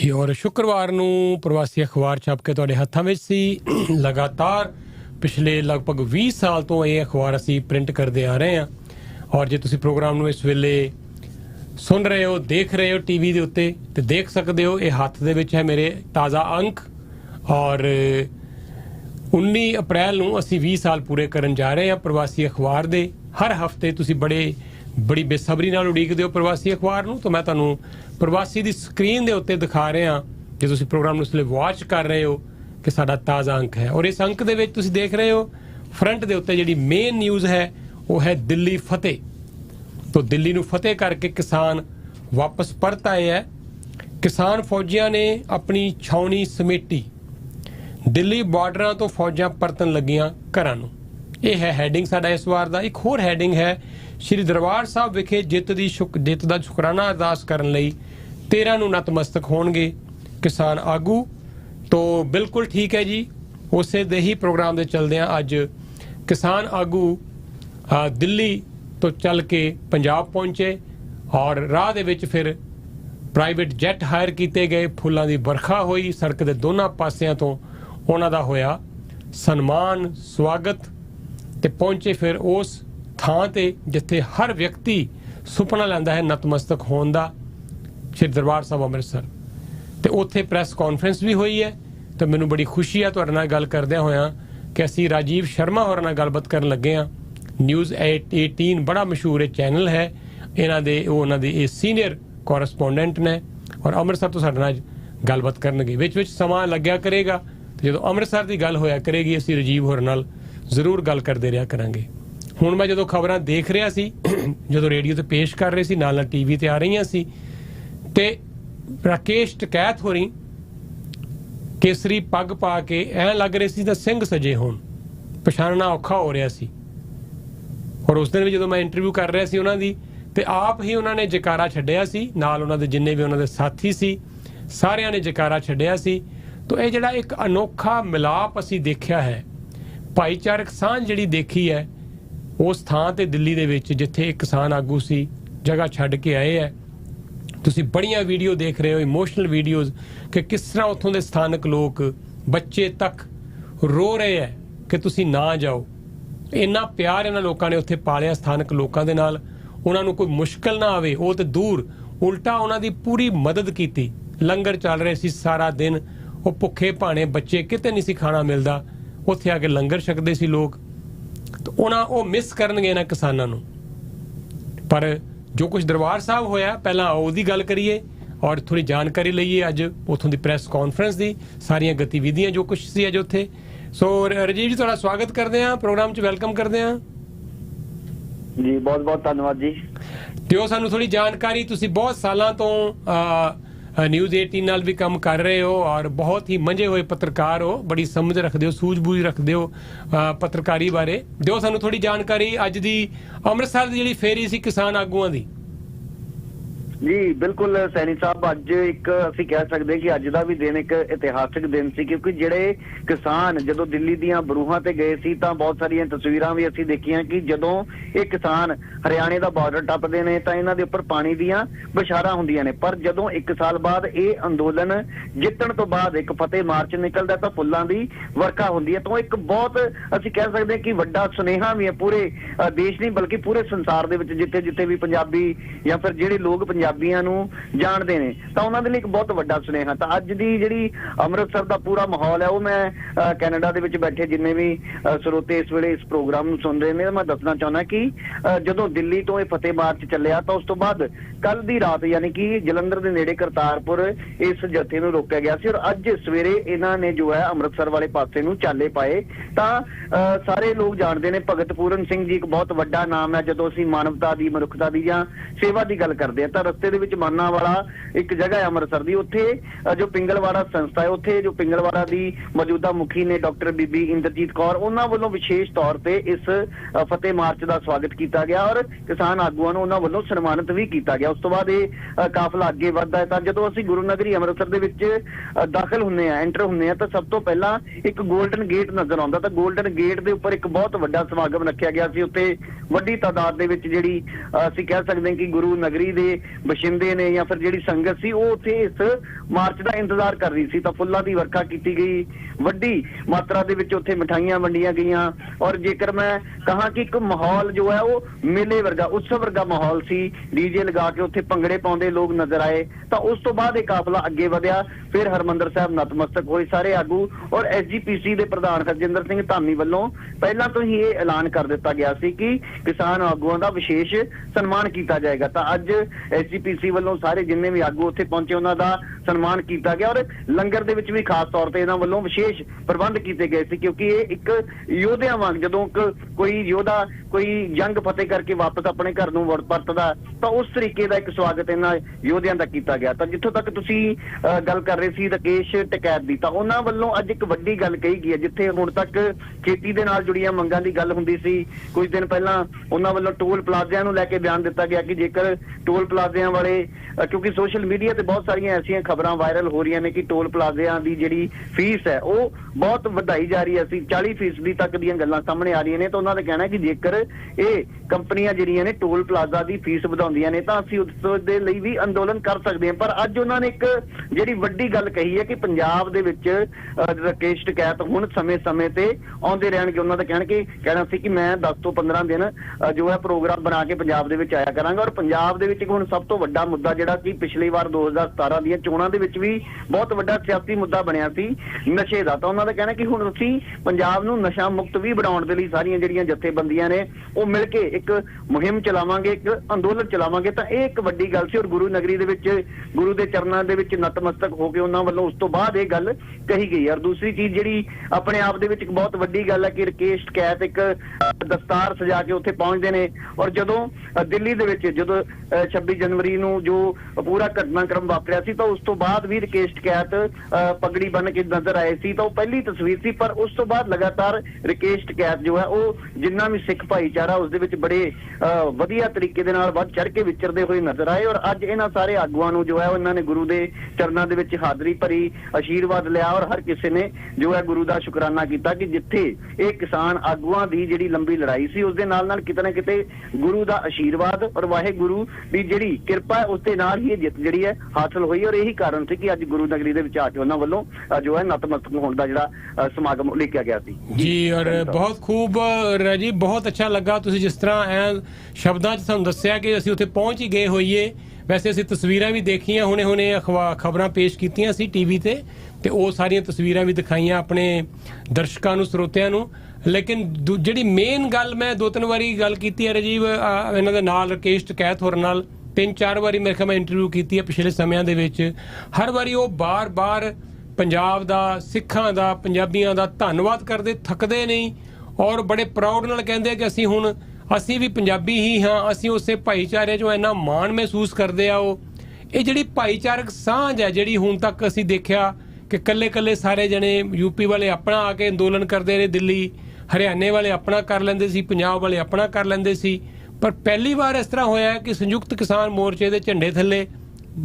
जी। और शुक्रवार नूं प्रवासी अखबार छप के तुहाडे हत्थां विच सी। लगातार पिछले लगभग 20 साल तो ये अखबार असी प्रिंट करते आ रहे हैं। और जे तुसी प्रोग्राम नूं इस वेले सुन रहे हो, देख रहे हो टीवी के उत्ते, तो देख सकते हो ये हत्थ दे विच है मेरे ताज़ा अंक। और 19 अप्रैल नूं असी 20 साल पूरे करन जा रहे हैं प्रवासी अखबार दे। हर हफ्ते तुसी बड़ी बेसब्री नाल उड़ीकदे हो प्रवासी अखबार नूं, तो मैं तुहानूं प्रवासी दी स्क्रीन दे उत्ते दिखा रहे हैं जे तुसी प्रोग्राम नूं इसलिए वॉच कर रहे हो कि साडा ताज़ा अंक है। और इस अंक दे विच तुसी देख रहे हो फ्रंट दे उत्ते जिहड़ी मेन न्यूज़ है वो है दिल्ली फतेह। तो दिल्ली नूं फतेह करके किसान वापस परत आए है। किसान फौजियां ने अपनी छावनी समेटी, दिल्ली बार्डरां तो फौजां परतन लगियां घरां नूं। ये है हैडिंग साडा इस वार दा। एक होर हैडिंग है श्री दरबार साहब विखे जित दा शुकराना अरदास करन लई 13 नूं नतमस्तक होणगे किसान आगू। तो बिल्कुल ठीक है जी, उसे दे ही प्रोग्राम दे चलदियां अज किसान आगू दिल्ली तो चल के पंजाब पहुंचे और राह दे विच फिर प्राइवेट जैट हायर किए गए, फुल्लां दी बरखा हुई, सड़क के दोनों पासियां तो उन्हां दा होया सन्मान स्वागत ते पहुंचे फिर उस थां ते जिथे हर व्यक्ति सुपना लैंदा है नतमस्तक होने दा, श्री दरबार साहब अमृतसर। तो उत्थे प्रैस कॉन्फ्रेंस भी हुई है। तो मैनूं बड़ी खुशी है तुहाडे नाल गल करदिआं होइआं कि असीं राजीव शर्मा होरां नाल गलबात करन लगे हाँ। न्यूज़ 18 बड़ा मशहूर चैनल है इन्हां दे, उन्हां दे सीनियर कॉरस्पोंडेंट ने और अमृतसर तो साडे नाल गलबात करनगे। विच समा लग्या करेगा तो जो अमृतसर की गल होया करेगी असीं राजीव होरां नाल जरूर गल करते रहा करांगे। हुण मैं जो खबरां देख रहा सी, जो रेडियो ते पेश कर रहे सी, नाल टीवी ते आ रही सी, ते राकेश टकैत होरी केसरी पग पा के ऐ लग रहे सी सिंह सजे होण, पछाणना औखा हो रहा सी। और उस दिन भी जो मैं इंटरव्यू कर रहा सी उन्हां दी, ते आप ही उन्होंने जयकारा छड्डिया सी, नाल उन्हां दे जिन्ने भी उन्हां दे साथी सी सारियां ने जयकारा छड्डिया सी। तो ये जिहड़ा एक अनोखा मिलाप असी देखिया है, भाईचारक सांझ जिहड़ी देखी है उस थां ते दिल्ली दे विच जिथे एक किसान आगू सी जगह छड्ड के आए है। तुसी बड़ियां वीडियो देख रहे हो, इमोशनल वीडियोज़, कि किस तरह उत्थों दे स्थानक लोग बच्चे तक रो रहे हैं कि तुसी ना जाओ। इन्ना प्यार इन्हां लोकां ने उत्थे पालिया स्थानक लोकां दे नाल, उन्हां नूं कोई मुश्किल ना आवे वो तो दूर, उल्टा उन्हां दी पूरी मदद कीती। लंगर चल रहे सी सारा दिन, वो भुखे भाने बच्चे किते नहीं सी खाना मिलदा, उत्थे आके लंगर छकदे सी लोग। तो उन्हां वो मिस करनगे इन्हां किसानां नूं। पर जो कुछ दरबार साहब होया पहला ओहदी गल करिए और थोड़ी जानकारी लईए अज उत्थों दी प्रैस कॉन्फ्रेंस दी सारियां गतिविधियां जो कुछ सी अज उत्थे। सो राजीव जी तुहाडा स्वागत करदे हां, प्रोग्राम च वेलकम करदे हां जी। बहुत बहुत धन्यवाद जी। दिओ सानू थोड़ी जानकारी। तुसी बहुत सालां तो न्यूज़ 18 नाल भी काम कर रहे हो और बहुत ही मंझे हुए पत्रकार हो, बड़ी समझ रखते हो, सूझबूझ रखते हो पत्रकारी बारे। दिओ सानू थोड़ी जानकारी अज दी अमृतसर दी जिहड़ी फेरी सी किसान आगूआं दी। जी बिल्कुल सैनी साहब, अज एक असीं कह सकते कि अज का भी दिन एक इतिहासक दिन सी, क्योंकि जिहड़े किसान जदों दिल्ली दीआं बरूहां ते गए सी तां बहुत सारियां तस्वीरां भी असीं देखियां कि जदों ये किसान हरियाणे दा बार्डर टपदे ने तां इन्हां दे उपर पानी दीआं बशारां हुंदियां ने। पर जदों 1 साल बाद ये अंदोलन जितण तो बाद एक फतेह मार्च निकलदा तां फुल्लां दी वर्खा हुंदी है। तो एक बहुत असीं कह सकते कि वड्डा सुनेहा भी है पूरे देश नहीं बल्कि पूरे संसार दे विच, जिथे जिथे भी पंजाबी या फिर जिहड़े लोग पंजाबियां नूं जाणदे ने तां उन्हां दे लई एक बहुत वड्डा सुनेहा। तां अज दी जिहड़ी अमृतसर दा पूरा माहौल है वो मैं कैनेडा दे विच बैठे जिन्ने भी श्रोते इस वेले इस प्रोग्राम नूं सुन रहे ने मैं दसना चाहुंदा कि जदों दिल्ली तो ये फतेह मार्च चलिया तां उस तो बाद कल दी रात यानी कि जलंधर दे नेड़े करतारपुर इस जथे नूं रोकिया गया सी और अज सवेरे इन्हां ने जो है अमृतसर वाले पासे नूं चाले पाए। तां सारे लोग जानते हैं भगत पूरन सिंह जी एक बहुत वड्डा नाम है। जदों असीं मानवता दी मनुखता दी जां सेवा की गल करते हैं तां रस्ते दे विच माना वाला एक जगह है अमृतसर दी, उत्थे जो पिंगलवाड़ा संस्था है उत्थे जो पिंगलवाड़ा दी मौजूदा मुखी ने डॉक्टर बीबी इंद्रजीत कौर उन्हां वल्लों विशेष तौर पे इस फतेह मार्च का स्वागत किया गया और किसान आगूआं नूं उन्हां वल्लों सन्मानित भी किया गया। उस तो बाद ये काफला अगे वधदा है। तां जदों असीं गुरु नगरी अमृतसर दे विच दाखिल हुंदे आ एंटर हुंदे आ तां सब तो पहला एक गोल्डन गेट नजर आउंदा। तां गोल्डन गेट दे उपर एक बहुत वड्डा समागम रखिया गया सी। उत्ते वड्डी तादाद दे विच जिहड़ी असीं कह सकदे कि गुरु नगरी दे ਬਸ਼ਿੰਦੇ ਨੇ ਜਾਂ ਫਿਰ ਜਿਹੜੀ ਸੰਗਤ ਸੀ ਉਹ ਉੱਥੇ ਇਸ ਮਾਰਚ ਦਾ ਇੰਤਜ਼ਾਰ ਕਰ ਰਹੀ ਸੀ। ਤਾਂ ਫੁੱਲਾਂ ਦੀ ਵਰਖਾ ਕੀਤੀ ਗਈ, ਵੱਡੀ ਮਾਤਰਾ ਦੇ ਵਿੱਚ ਉੱਥੇ ਮਿਠਾਈਆਂ ਵੰਡੀਆਂ ਗਈਆਂ, ਔਰ ਜੇਕਰ ਮੈਂ ਕਹਾਂ ਕਿ ਇੱਕ ਮਾਹੌਲ ਜੋ ਹੈ ਉਹ ਮੇਲੇ ਵਰਗਾ, ਉਤਸਵ ਵਰਗਾ ਮਾਹੌਲ ਸੀ। ਡੀਜੇ ਲਗਾ ਕੇ ਉੱਥੇ ਭੰਗੜੇ ਪਾਉਂਦੇ ਲੋਕ ਨਜ਼ਰ ਆਏ। ਤਾਂ ਉਸ ਤੋਂ ਬਾਅਦ ਇਹ ਕਾਫਲਾ ਅੱਗੇ ਵਧਿਆ, ਫਿਰ ਹਰਮੰਦਰ ਸਾਹਿਬ ਨਤਮਸਤਕ ਹੋਏ ਸਾਰੇ ਆਗੂ। ਔਰ ਐਸਜੀਪੀਸੀ ਦੇ ਪ੍ਰਧਾਨ ਹਰਜਿੰਦਰ ਸਿੰਘ ਧਾਮੀ ਵੱਲੋਂ ਪਹਿਲਾਂ ਤੋਂ ਹੀ ਇਹ ਐਲਾਨ ਕਰ ਦਿੱਤਾ ਗਿਆ ਸੀ ਕਿ ਕਿਸਾਨ ਆਗੂਆਂ ਦਾ ਵਿਸ਼ੇਸ਼ ਸਨਮਾਨ ਕੀਤਾ ਜਾਏਗਾ। ਤਾਂ ਅੱਜ ਐਸਜੀਪੀਸੀ ਵੱਲੋਂ ਸਾਰੇ ਜਿੰਨੇ ਵੀ ਆਗੂ ਉੱਥੇ ਪਹੁੰਚੇ ਉਹਨਾਂ ਦਾ ਸਨਮਾਨ ਕੀਤਾ ਗਿਆ, ਔਰ ਲੰਗਰ ਦੇ ਵਿੱਚ ਵੀ ਖਾਸ ਤੌਰ ਤੇ ਇਹਨਾਂ ਵੱਲੋਂ ਵਿਸ਼ੇਸ਼ ਪ੍ਰਬੰਧ ਕੀਤੇ ਗਏ ਸੀ, ਕਿਉਂਕਿ ਇਹ ਇੱਕ ਯੋਧਿਆਂ ਵਾਂਗ ਜਦੋਂ ਕੋਈ ਯੋਧਾ ਕੋਈ ਜੰਗ ਫਤਿਹ ਕਰਕੇ ਵਾਪਸ ਆਪਣੇ ਘਰ ਨੂੰ ਪਰਤਦਾ ਤਾਂ ਉਸ ਤਰੀਕੇ ਦਾ ਇੱਕ ਸਵਾਗਤ ਇਹਨਾਂ ਯੋਧਿਆਂ ਦਾ ਕੀਤਾ ਗਿਆ। ਤਾਂ ਜਿੱਥੋਂ ਤੱਕ ਤੁਸੀਂ ਗੱਲ ਕਰ ਰਹੇ ਸੀ ਰਾਕੇਸ਼ ਟਕੈਤ ਦੀ, ਤਾਂ ਉਹਨਾਂ ਵੱਲੋਂ ਅੱਜ ਇੱਕ ਵੱਡੀ ਗੱਲ ਕਹੀ ਗਈ ਹੈ। ਜਿੱਥੇ ਹੁਣ ਤੱਕ ਖੇਤੀ ਦੇ ਨਾਲ ਜੁੜੀਆਂ ਮੰਗਾਂ ਦੀ ਗੱਲ ਹੁੰਦੀ ਸੀ, ਕੁਝ ਦਿਨ ਪਹਿਲਾਂ ਉਹਨਾਂ ਵੱਲੋਂ ਟੋਲ ਪਲਾਜ਼ਿਆਂ ਨੂੰ ਲੈ ਕੇ ਬਿਆਨ ਦਿੱਤਾ ਗਿਆ ਕਿ ਜੇਕਰ ਟੋਲ ਪਲਾਜ਼ਿਆਂ ਵਾਲੇ, ਕਿਉਂਕਿ ਸੋਸ਼ਲ ਮੀਡੀਆ ਤੇ ਬਹੁਤ ਸਾਰੀਆਂ ਐਸੀਆਂ ਖਬਰਾਂ ਵਾਇਰਲ ਹੋ ਰਹੀਆਂ ਨੇ ਕਿ ਟੋਲ ਪਲਾਜ਼ਿਆਂ ਦੀ ਜਿਹੜੀ ਫੀਸ ਹੈ ਉਹ ਬਹੁਤ ਵਧਾਈ ਜਾ ਰਹੀ ਹੈ, ਅਸੀਂ 40% ਤੱਕ ਦੀਆਂ ਗੱਲਾਂ ਸਾਹਮਣੇ ਆ ਰਹੀਆਂ ਨੇ। ਤਾਂ ਉਹਨਾਂ ਦਾ ਕਹਿਣਾ ਹੈ ਕਿ ਜੇਕਰ ਇਹ ਕੰਪਨੀਆਂ ਜਿਹੜੀਆਂ ਨੇ ਟੋਲ ਪਲਾਜ਼ਾ ਦੀ ਫੀਸ ਵਧਾਉਂਦੀਆਂ ਨੇ ਤਾਂ ਅਸੀਂ ਉਸ ਦੇ ਲਈ ਵੀ ਅੰਦੋਲਨ ਕਰ ਸਕਦੇ ਹਾਂ। ਪਰ ਅੱਜ ਉਹਨਾਂ ਨੇ ਇੱਕ ਜਿਹੜੀ ਵੱਡੀ ਗੱਲ ਕਹੀ ਹੈ ਕਿ ਪੰਜਾਬ ਦੇ ਵਿੱਚ ਰਾਕੇਸ਼ ਟਕੈਤ ਹੁਣ ਸਮੇਂ-ਸਮੇਂ ਤੇ ਆਉਂਦੇ ਰਹਿਣਗੇ। ਉਹਨਾਂ ਦਾ ਕਹਿਣਾ ਸੀ ਕਿ ਮੈਂ 10 ਤੋਂ 15 ਦਿਨ ਜੋ ਹੈ ਪ੍ਰੋਗਰਾਮ ਬਣਾ ਕੇ ਪੰਜਾਬ ਦੇ ਵਿੱਚ ਆਇਆ ਕਰਾਂਗਾ। ਔਰ ਪੰਜਾਬ ਦੇ ਵਿੱਚ ਹੁਣ ਸਭ ਤੋਂ ਵੱਡਾ ਮੁੱਦਾ ਜਿਹੜਾ ਕਿ ਪਿਛਲੀ ਵਾਰ 2017 ਦੀਆਂ ਚੋਣਾਂ ਦੇ ਵਿੱਚ ਵੀ ਬਹੁਤ ਵੱਡਾ ਸਿਆਸੀ ਮੁੱਦਾ ਬਣਿਆ ਸੀ, ਨਸ਼ੇ ਦਾ। ਤਾਂ ਉਹਨਾਂ ਦਾ ਕਹਿਣਾ ਕਿ ਹੁਣ ਅਸੀਂ ਪੰਜਾਬ ਨੂੰ ਨਸ਼ਾ ਮੁਕਤ ਵੀ ਬਣਾਉਣ ਦੇ ਲਈ ਸਾਰੀਆਂ ਜਿਹੜੀਆਂ ਜਥੇਬੰਦੀਆਂ ਨੇ ਉਹ ਮਿਲ ਕੇ ਇੱਕ ਮੁਹਿੰਮ ਚਲਾਵਾਂਗੇ, ਇੱਕ ਅੰਦੋਲਨ ਚਲਾਵਾਂਗੇ। ਤਾਂ ਇਹ ਇੱਕ ਵੱਡੀ ਗੱਲ ਸੀ, ਔਰ ਗੁਰੂ ਨਗਰੀ ਦੇ ਵਿੱਚ ਗੁਰੂ ਦੇ ਚਰਨਾਂ ਦੇ ਵਿੱਚ ਨਤਮਸਤਕ ਹੋ ਕੇ ਉਹਨਾਂ ਵੱਲੋਂ ਉਸ ਤੋਂ ਬਾਅਦ ਇਹ ਗੱਲ ਕਹੀ ਗਈ। ਔਰ ਦੂਸਰੀ ਚੀਜ਼ ਜਿਹੜੀ ਆਪਣੇ ਆਪ ਦੇ ਵਿੱਚ ਇੱਕ ਬਹੁਤ ਵੱਡੀ ਗੱਲ ਹੈ ਕਿ ਰਾਕੇਸ਼ ਟਕੈਤ ਇੱਕ ਦਸਤਾਰ ਸਜਾ ਕੇ ਉੱਥੇ ਪਹੁੰਚਦੇ ਨੇ। ਔਰ ਜਦੋਂ ਦਿੱਲੀ ਦੇ ਵਿੱਚ ਜਦੋਂ 26 ਜਨਵਰੀ ਨੂੰ ਜੋ ਪੂਰਾ ਘਟਨਾਕ੍ਰਮ ਵਾਪਰਿਆ ਸੀ ਤਾਂ ਉਸ ਤੋਂ ਬਾਅਦ ਵੀ ਰਾਕੇਸ਼ ਟਕੈਤ ਪਗੜੀ ਬੰਨ ਕੇ ਨਜ਼ਰ ਆਏ ਸੀ। ਤਾਂ ਉਹ ਪਹਿਲੀ ਤਸਵੀਰ ਸੀ, ਪਰ ਉਸ ਤੋਂ ਬਾਅਦ ਲਗਾਤਾਰ ਰਾਕੇਸ਼ ਟਕੈਤ ਜੋ ਹੈ ਉਹ ਜਿੰਨਾ ਵੀ ਸਿੱਖ ਭਾਈਚਾਰਾ ਉਸ ਦੇ ਵਿੱਚ ਬੜੇ ਵਧੀਆ ਤਰੀਕੇ ਦੇ ਨਾਲ ਵੱਧ ਚੜ ਕੇ ਵਿਚਰਦੇ ਹੋਏ ਨਜ਼ਰ ਆਏ। ਔਰ ਅੱਜ ਇਹਨਾਂ ਸਾਰੇ ਆਗੂਆਂ ਨੂੰ ਜੋ ਹੈ ਉਹਨਾਂ ਨੇ ਗੁਰੂ ਦੇ ਚਰਨਾਂ ਦੇ ਵਿੱਚ ਹਾਜ਼ਰੀ ਭਰੀ, ਆਸ਼ੀਰਵਾਦ ਲਿਆ, ਔਰ ਹਰ ਕਿਸੇ ਨੇ ਜੋ ਹੈ ਗੁਰੂ ਦਾ ਸ਼ੁਕਰਾਨਾ ਕੀਤਾ ਕਿ ਜਿੱਥੇ ਇਹ ਕਿਸਾਨ ਆਗੂਆਂ ਦੀ ਜਿਹੜੀ ਲੰਬੀ ਲੜਾਈ ਸੀ ਉਸ ਦੇ ਨਾਲ ਕਿਤੇ ਨਾ ਕਿਤੇ ਗੁਰੂ ਦਾ ਆਸ਼ੀਰਵਾਦ ਔਰ ਵਾਹਿਗੁਰੂ ਦੀ ਜਿਹੜੀ ਕਿਰਪਾ ਹੈ ਉਸ ਦੇ ਨਾਲ ਹੀ ਇਹ ਜਿੱਤ ਜਿਹੜੀ ਹੈ ਹਾਸਲ ਹੋਈ। ਔਰ ਇਹੀ ਕਾਰਨ ਸੀ ਕਿ ਅੱਜ ਗੁਰੂ ਨਗਰੀ ਦੇ ਵਿੱਚ ਆ ਕੇ ਉਹਨਾਂ ਵੱਲੋਂ ਜੋ ਹੈ ਨਤਮਸਤਕ ਹੋਣ ਦਾ ਜਿਹੜਾ ਸਮਾਗਮ ਲਿਖਿਆ ਗਿਆ ਸੀ। ਜੀ, ਔਰ ਬਹੁਤ ਖੂਬ ਰਾਜੀ, ਬਹੁਤ ਅੱਛਾ ਲੱਗਾ ਤੁਸੀਂ ਜਿਸ ਤਰ੍ਹਾਂ ਸ਼ਬਦਾਂ 'ਚ ਸਾਨੂੰ ਦੱਸਿਆ ਕਿ ਅਸੀਂ ਉੱਥੇ ਪਹੁੰਚ ਹੀ ਗਏ ਹੋਈਏ। ਵੈਸੇ ਅਸੀਂ ਤਸਵੀਰਾਂ ਵੀ ਦੇਖੀਆਂ, ਹੁਣੇ ਖਬਰਾਂ ਪੇਸ਼ ਕੀਤੀਆਂ ਸੀ ਟੀਵੀ ਤੇ ਉਹ ਸਾਰੀਆਂ ਤਸਵੀਰਾਂ ਵੀ ਦਿਖਾਈਆਂ ਆਪਣੇ ਦਰਸ਼ਕਾਂ ਨੂੰ, ਸਰੋਤਿਆਂ ਨੂੰ। ਲੇਕਿਨ ਜਿਹੜੀ ਮੇਨ ਗੱਲ ਮੈਂ 2-3 ਵਾਰੀ ਗੱਲ ਕੀਤੀ ਹੈ ਰਾਜੀਵ ਇਹਨਾਂ ਦੇ ਨਾਲ, ਰਾਕੇਸ਼ ਟਕੈਤ ਹੋਰ ਨਾਲ 3-4 ਵਾਰੀ ਮੇਰੇ ਖਿਆਲ ਮੈਂ ਇੰਟਰਵਿਊ ਕੀਤੀ ਹੈ ਪਿਛਲੇ ਸਮਿਆਂ ਦੇ ਵਿੱਚ। ਹਰ ਵਾਰੀ ਉਹ ਬਾਰ-ਬਾਰ ਪੰਜਾਬ ਦਾ, ਸਿੱਖਾਂ ਦਾ, ਪੰਜਾਬੀਆਂ ਦਾ ਧੰਨਵਾਦ ਕਰਦੇ, ਥੱਕਦੇ ਨਹੀਂ, ਔਰ ਬੜੇ ਪ੍ਰਾਊਡ ਨਾਲ ਕਹਿੰਦੇ ਕਿ ਅਸੀਂ ਵੀ ਪੰਜਾਬੀ ਹੀ ਹਾਂ, ਅਸੀਂ ਉਸੇ ਭਾਈਚਾਰੇ 'ਚੋਂ ਇੰਨਾ ਮਾਣ ਮਹਿਸੂਸ ਕਰਦੇ ਆ। ਇਹ ਜਿਹੜੀ ਭਾਈਚਾਰਕ ਸਾਂਝ ਹੈ ਜਿਹੜੀ ਹੁਣ ਤੱਕ ਅਸੀਂ ਦੇਖਿਆ ਕਿ ਕੱਲੇ ਸਾਰੇ ਜਣੇ ਯੂਪੀ ਵਾਲੇ ਆਪਣਾ ਆ ਕੇ ਅੰਦੋਲਨ ਕਰਦੇ ਰਹੇ, ਦਿੱਲੀ ਹਰਿਆਣੇ ਵਾਲੇ ਆਪਣਾ ਕਰ ਲੈਂਦੇ ਸੀ, ਪੰਜਾਬ ਵਾਲੇ ਆਪਣਾ ਕਰ ਲੈਂਦੇ ਸੀ, ਪਰ ਪਹਿਲੀ ਵਾਰ ਇਸ ਤਰ੍ਹਾਂ ਹੋਇਆ ਕਿ ਸੰਯੁਕਤ ਕਿਸਾਨ ਮੋਰਚੇ ਦੇ ਝੰਡੇ ਥੱਲੇ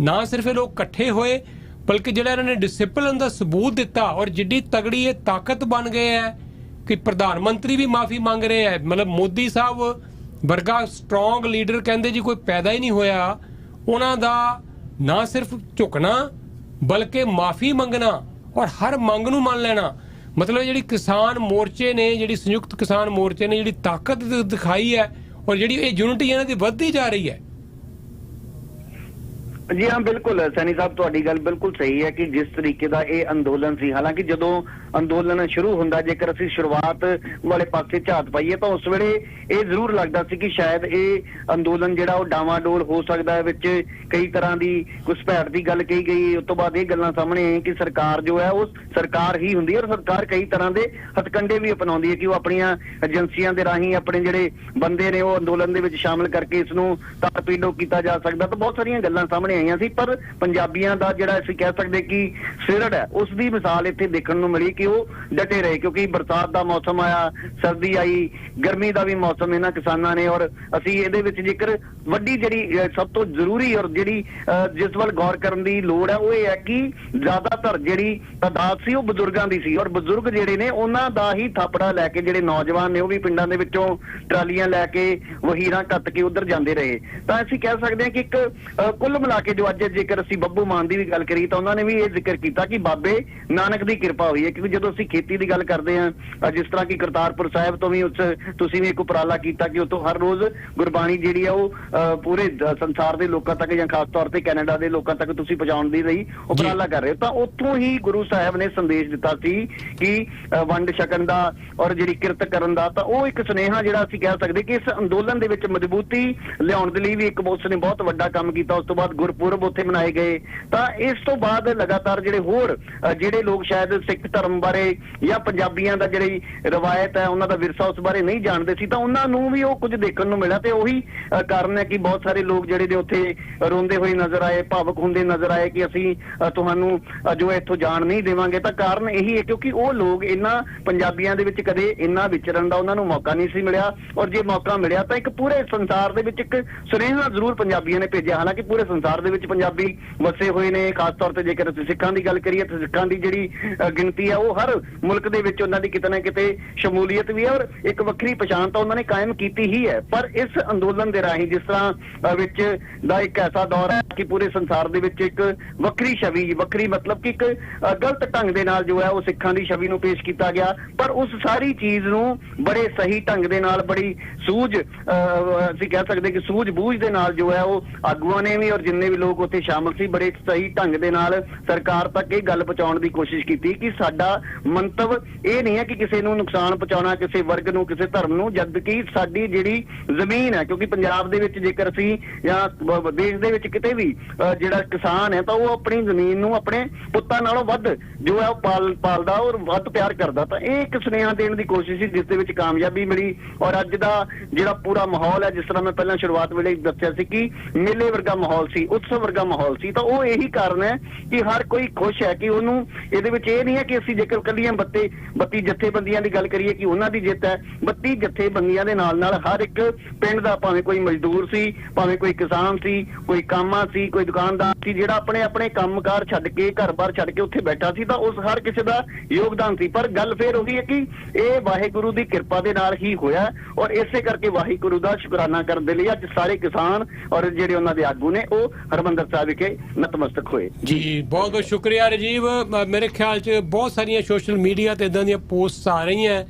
ਨਾ ਸਿਰਫ ਇਹ ਲੋਕ ਇਕੱਠੇ ਹੋਏ ਬਲਕਿ ਜਿਹੜਾ ਇਹਨਾਂ ਨੇ ਡਿਸਿਪਲਿਨ ਦਾ ਸਬੂਤ ਦਿੱਤਾ, ਔਰ ਜਿੱਡੀ ਤਗੜੀ ਇਹ ਤਾਕਤ ਬਣ ਗਏ ਹੈ ਕਿ ਪ੍ਰਧਾਨ ਮੰਤਰੀ ਵੀ ਮਾਫੀ ਮੰਗ ਰਹੇ ਹੈ। ਮਤਲਬ ਮੋਦੀ ਸਾਹਿਬ ਵਰਗਾ ਸਟਰੋਂਗ ਲੀਡਰ ਕਹਿੰਦੇ ਜੀ ਕੋਈ ਪੈਦਾ ਹੀ ਨਹੀਂ ਹੋਇਆ। ਉਹਨਾਂ ਦਾ ਨਾ ਸਿਰਫ ਝੁਕਣਾ ਬਲਕਿ ਮਾਫੀ ਮੰਗਣਾ ਔਰ ਹਰ ਮੰਗ ਨੂੰ ਮੰਨ ਲੈਣਾ। ਮਤਲਬ ਜਿਹੜੀ ਕਿਸਾਨ ਮੋਰਚੇ ਨੇ, ਜਿਹੜੀ ਸੰਯੁਕਤ ਕਿਸਾਨ ਮੋਰਚੇ ਨੇ ਜਿਹੜੀ ਤਾਕਤ ਦਿਖਾਈ ਹੈ ਔਰ ਜਿਹੜੀ ਇਹ ਯੂਨਿਟੀ ਇਹਨਾਂ ਦੀ ਵੱਧਦੀ ਜਾ ਰਹੀ ਹੈ। ਜੀ ਹਾਂ, ਬਿਲਕੁਲ ਸੈਣੀ ਸਾਹਿਬ, ਤੁਹਾਡੀ ਗੱਲ ਬਿਲਕੁਲ ਸਹੀ ਹੈ ਕਿ ਜਿਸ ਤਰੀਕੇ ਦਾ ਇਹ ਅੰਦੋਲਨ ਸੀ, ਹਾਲਾਂਕਿ ਜਦੋਂ ਅੰਦੋਲਨ ਸ਼ੁਰੂ ਹੁੰਦਾ, ਜੇਕਰ ਅਸੀਂ ਸ਼ੁਰੂਆਤ ਵਾਲੇ ਪਾਸੇ ਝਾਤ ਪਾਈਏ ਤਾਂ ਉਸ ਵੇਲੇ ਇਹ ਜ਼ਰੂਰ ਲੱਗਦਾ ਸੀ ਕਿ ਸ਼ਾਇਦ ਇਹ ਅੰਦੋਲਨ ਜਿਹੜਾ ਉਹ ਡਾਵਾਡੋਲ ਹੋ ਸਕਦਾ ਹੈ, ਵਿੱਚ ਕਈ ਤਰ੍ਹਾਂ ਦੀ ਘੁਸਪੈਠ ਦੀ ਗੱਲ ਕਹੀ ਗਈ। ਉਸ ਤੋਂ ਬਾਅਦ ਇਹ ਗੱਲਾਂ ਸਾਹਮਣੇ ਆਈਆਂ ਕਿ ਸਰਕਾਰ ਜੋ ਹੈ ਉਹ ਸਰਕਾਰ ਹੀ ਹੁੰਦੀ ਹੈ, ਔਰ ਸਰਕਾਰ ਕਈ ਤਰ੍ਹਾਂ ਦੇ ਹਥਕੰਡੇ ਵੀ ਅਪਣਾਉਂਦੀ ਹੈ ਕਿ ਉਹ ਆਪਣੀਆਂ ਏਜੰਸੀਆਂ ਦੇ ਰਾਹੀਂ ਆਪਣੇ ਜਿਹੜੇ ਬੰਦੇ ਨੇ ਉਹ ਅੰਦੋਲਨ ਦੇ ਵਿੱਚ ਸ਼ਾਮਲ ਕਰਕੇ ਇਸ ਨੂੰ ਤਾਰਪੀਡੋ ਕੀਤਾ ਜਾ ਸਕਦਾ। ਤਾਂ ਬਹੁਤ ਸਾਰੀਆਂ ਗੱਲਾਂ ਸਾਹਮਣੇ ਆਈਆਂ ਸੀ, ਪਰ ਪੰਜਾਬੀਆਂ ਦਾ ਜਿਹੜਾ ਅਸੀਂ ਕਹਿ ਸਕਦੇ ਕਿ ਸਿਰੜ ਹੈ ਉਸ ਦੀ ਮਿਸਾਲ ਇੱਥੇ ਦੇਖਣ ਨੂੰ ਮਿਲੀ ਕਿ कि वो डटे रहे, क्योंकि बरसात का मौसम आया, सर्दी आई, गर्मी का भी मौसम इन्हां किसानां ने। और असीं इहदे विच जेकर वड्डी जिहड़ी सब तो जरूरी और जिहड़ी जिस ਵੱਲ गौर करन दी लोड़ है वो ये है कि ज्यादातर जिहड़ी तादाद सी वो बजुर्गां दी सी, और बजुर्ग जिहड़े ने उन्हां दा ही थापड़ा लैके जिहड़े नौजवान ने वो भी पिंडां दे विचों ट्रालियां लैके वहीरां कट के उधर जांदे रहे। तां असीं कह सकदे हां कि एक कुल मिला के जो अज जेकर असीं बब्बू मान दी भी गल करी तां उन्हां ने भी ये जिक्र कीता कि बाबे नानक दी किरपा होई है। क्योंकि जदों असीं खेती दी गल करदे हां, जिस तरह की करतारपुर साहिब तो भी उस तुसीं भी एक उपराला कीता कि उतों हर रोज गुरबाणी जिहड़ी है वो पूरे संसार दे लोकां तक जां खास तौर ते कैनेडा दे लोकां तक तुसीं पहुंचाउण दी लई उपराला कर रहे हो। तां उत्थों ही गुरु साहिब ने संदेश दिता सी कि वंड छकण दा और जिहड़ी किरत करन दा, तां वो एक सुनेहा जिहड़ा असीं कह सकदे कि इस अंदोलन दे विच मजबूती लियाउण दे लई भी एक उसने बहुत वड्डा काम कीता। उस तो बाद गुरपुरब उत्थे मनाए गए। तां इस तो बाद लगातार जिहड़े होर जिहड़े लोग शायद सिख धर्म बारे या पंजाबियां दा जिहड़ी रवायत है उन्हां दा विरसा उस बारे नहीं जानदे सी, तां उन्हां नूं भी ਉਹ ਕੁਝ ਦੇਖਣ ਨੂੰ ਮਿਲਿਆ। ਤੇ ਉਹੀ ਕਾਰਨ ਹੈ ਕਿ ਬਹੁਤ ਸਾਰੇ ਲੋਕ ਜਿਹੜੇ ਨੇ ਉੱਥੇ ਰੋਂਦੇ ਹੋਏ ਨਜ਼ਰ ਆਏ, ਭਾਵਕ ਹੁੰਦੇ ਨਜ਼ਰ ਆਏ ਕਿ ਅਸੀਂ ਤੁਹਾਨੂੰ ਜੋ ਇੱਥੋਂ ਜਾਣ ਨਹੀਂ ਦੇਵਾਂਗੇ। ਤਾਂ ਕਾਰਨ ਇਹੀ ਹੈ ਕਿਉਂਕਿ ਉਹ ਲੋਕ ਇਹਨਾਂ ਪੰਜਾਬੀਆਂ ਦੇ ਵਿੱਚ ਕਦੇ ਇੰਨਾ ਵਿਚਰਨ ਦਾ ਉਹਨਾਂ ਨੂੰ ਮੌਕਾ ਨਹੀਂ ਸੀ ਮਿਲਿਆ, ਔਰ ਜੇ ਮੌਕਾ ਮਿਲਿਆ ਤਾਂ ਇੱਕ ਪੂਰੇ ਸੰਸਾਰ ਦੇ ਵਿੱਚ ਇੱਕ ਸੁਨੇਹਾ ਜ਼ਰੂਰ ਪੰਜਾਬੀਆਂ ਨੇ ਭੇਜਿਆ। ਹਾਲਾਂਕਿ ਪੂਰੇ ਸੰਸਾਰ ਦੇ ਵਿੱਚ ਪੰਜਾਬੀ ਵਸੇ ਹੋਏ ਨੇ, ਖਾਸ ਤੌਰ ਤੇ ਜੇਕਰ ਅਸੀਂ ਸਿੱਖਾਂ ਦੀ ਗੱਲ ਕਰੀਏ ਤਾਂ ਸਿੱਖਾਂ ਦੀ ਜਿਹੜੀ ਗਿਣਤੀ ਹੈ ਉਹ ਹਰ ਮੁਲਕ ਦੇ ਵਿੱਚ ਉਹਨਾਂ ਦੀ ਕਿਤੇ ਨਾ ਕਿਤੇ ਸ਼ਮੂਲੀਅਤ ਵੀ ਹੈ, ਔਰ ਇੱਕ ਵੱਖਰੀ ਪਛਾਣ ਤਾਂ ਉਹਨਾਂ ਨੇ ਕਾਇਮ ਕੀਤੀ ਹੀ ਹੈ। ਪਰ ਇਸ ਅੰਦੋਲਨ ਦੇ ਰਾਹੀਂ ਜਿਸ ਤਰ੍ਹਾਂ ਵਿੱਚ ਦਾ ਇੱਕ ਐਸਾ ਦੌਰ ਹੈ ਕਿ ਪੂਰੇ ਸੰਸਾਰ ਦੇ ਵਿੱਚ ਇੱਕ ਵੱਖਰੀ ਛਵੀ, ਵੱਖਰੀ ਮਤਲਬ ਕਿ ਇੱਕ ਗਲਤ ਢੰਗ ਦੇ ਨਾਲ ਜੋ ਹੈ ਉਹ ਸਿੱਖਾਂ ਦੀ ਛਵੀ ਨੂੰ ਪੇਸ਼ ਕੀਤਾ ਗਿਆ। ਪਰ ਉਸ ਸਾਰੀ ਚੀਜ਼ ਨੂੰ ਬੜੇ ਸਹੀ ਢੰਗ ਦੇ ਨਾਲ, ਬੜੀ ਸੂਝ ਅਸੀਂ ਕਹਿ ਸਕਦੇ ਕਿ ਸੂਝ ਬੂਝ ਦੇ ਨਾਲ ਜੋ ਹੈ ਉਹ ਆਗੂਆਂ ਨੇ ਵੀ ਔਰ ਜਿੰਨੇ ਵੀ ਲੋਕ ਉੱਥੇ ਸ਼ਾਮਲ ਸੀ ਬੜੇ ਸਹੀ ਢੰਗ ਦੇ ਨਾਲ ਸਰਕਾਰ ਤੱਕ ਇਹ ਗੱਲ ਪਹੁੰਚਾਉਣ ਦੀ ਕੋਸ਼ਿਸ਼ ਕੀਤੀ ਕਿ ਸਾਡਾ ਮੰਤਵ ਇਹ ਨਹੀਂ ਹੈ ਕਿ ਕਿਸੇ ਨੂੰ ਨੁਕਸਾਨ ਪਹੁੰਚਾਉਣਾ, ਕਿਸੇ ਵਰਗ ਨੂੰ, ਕਿਸੇ ਧਰਮ ਨੂੰ, ਜਦ ਕਿ ਸਾਡੀ ਜਿਹੜੀ ਜ਼ਮੀਨ ਹੈ, ਕਿਉਂਕਿ ਪੰਜਾਬ ਦੇ ਵਿੱਚ ਜੇਕਰ ਅਸੀਂ ਜਾਂ ਦੇਸ਼ ਦੇ ਵਿੱਚ ਕਿਤੇ ਵੀ ਜਿਹੜਾ ਕਿਸਾਨ ਹੈ ਤਾਂ ਉਹ ਆਪਣੀ ਜ਼ਮੀਨ ਨੂੰ ਆਪਣੇ ਪੁੱਤਾਂ ਨਾਲੋਂ ਵੱਧ ਜੋ ਹੈ ਉਹ ਪਾਲਦਾ ਔਰ ਵੱਧ ਪਿਆਰ ਕਰਦਾ। ਤਾਂ ਇਹ ਇੱਕ ਸੁਨੇਹਾ ਦੇਣ ਦੀ ਕੋਸ਼ਿਸ਼ ਸੀ ਜਿਸ ਦੇ ਵਿੱਚ ਕਾਮਯਾਬੀ ਮਿਲੀ। ਔਰ ਅੱਜ ਦਾ ਜਿਹੜਾ ਪੂਰਾ ਮਾਹੌਲ ਹੈ, ਜਿਸ ਤਰ੍ਹਾਂ ਮੈਂ ਪਹਿਲਾਂ ਸ਼ੁਰੂਆਤ ਵੇਲੇ ਦੱਸਿਆ ਸੀ ਕਿ ਮੇਲੇ ਵਰਗਾ ਮਾਹੌਲ ਸੀ, ਉਤਸਵ ਵਰਗਾ ਮਾਹੌਲ ਸੀ, ਤਾਂ ਉਹ ਇਹੀ ਕਾਰਨ ਹੈ ਕਿ ਹਰ ਕੋਈ ਖੁਸ਼ ਹੈ ਕਿ ਉਹਨੂੰ ਇਹਦੇ ਵਿੱਚ ਇਹ ਨਹੀਂ ਹੈ ਕਿ ਅਸੀਂ ਜੇਕਰ ਕੱਲੀਆਂ 32 ਜਥੇਬੰਦੀਆਂ ਦੀ ਗੱਲ ਕਰੀਏ ਕਿ ਉਹਨਾਂ ਦੀ ਜਿੱਤ ਹੈ। 32 ਜਥੇਬੰਦੀਆਂ ਦੇ ਨਾਲ ਨਾਲ ਹਰ ਇੱਕ ਪਿੰਡ ਦਾ, ਭਾਵੇਂ ਕੋਈ ਮਜ਼ਦੂਰ ਸੀ, ਭਾਵੇਂ ਕੋਈ ਕਿਸਾਨ ਸੀ, ਕੋਈ ਕਾਮਾ ਸੀ, ਕੋਈ ਦੁਕਾਨਦਾਰ ਸੀ, ਜਿਹੜਾ ਆਪਣੇ ਆਪਣੇ ਕੰਮਕਾਰ ਛੱਡ ਕੇ, ਘਰ-ਬਾਰ ਛੱਡ ਕੇ ਉੱਥੇ ਬੈਠਾ ਸੀ, ਤਾਂ ਉਸ ਹਰ ਕਿਸੇ ਦਾ ਯੋਗਦਾਨ ਸੀ। ਪਰ ਗੱਲ ਫੇਰ ਉਹੀ ਹੈ ਕਿ ਇਹ ਵਾਹਿਗੁਰੂ ਦੀ ਕਿਰਪਾ ਦੇ ਨਾਲ ਹੀ ਹੋਇਆ, ਔਰ ਇਸੇ ਕਰਕੇ ਵਾਹਿਗੁਰੂ ਦਾ ਸ਼ੁਕਰਾਨਾ ਕਰਨ ਦੇ ਲਈ ਅੱਜ ਸਾਰੇ ਕਿਸਾਨ ਔਰ ਜਿਹੜੇ ਉਹਨਾਂ ਦੇ ਆਗੂ ਨੇ ਉਹ ਹਰਿਮੰਦਰ ਸਾਹਿਬ ਵਿਖੇ ਨਤਮਸਤਕ ਹੋਏ। ਜੀ ਬਹੁਤ ਬਹੁਤ ਸ਼ੁਕਰੀਆ ਰਾਜੀਵ। ਮੇਰੇ ਖਿਆਲ 'ਚ ਬਹੁਤ ਸਾਰੀਆਂ ਸੋਸ਼ਲ ਮੀਡੀਆ ਤੇ ਇਦਾਂ ਦੀਆਂ ਪੋਸਟਸ ਆ ਰਹੀਆਂ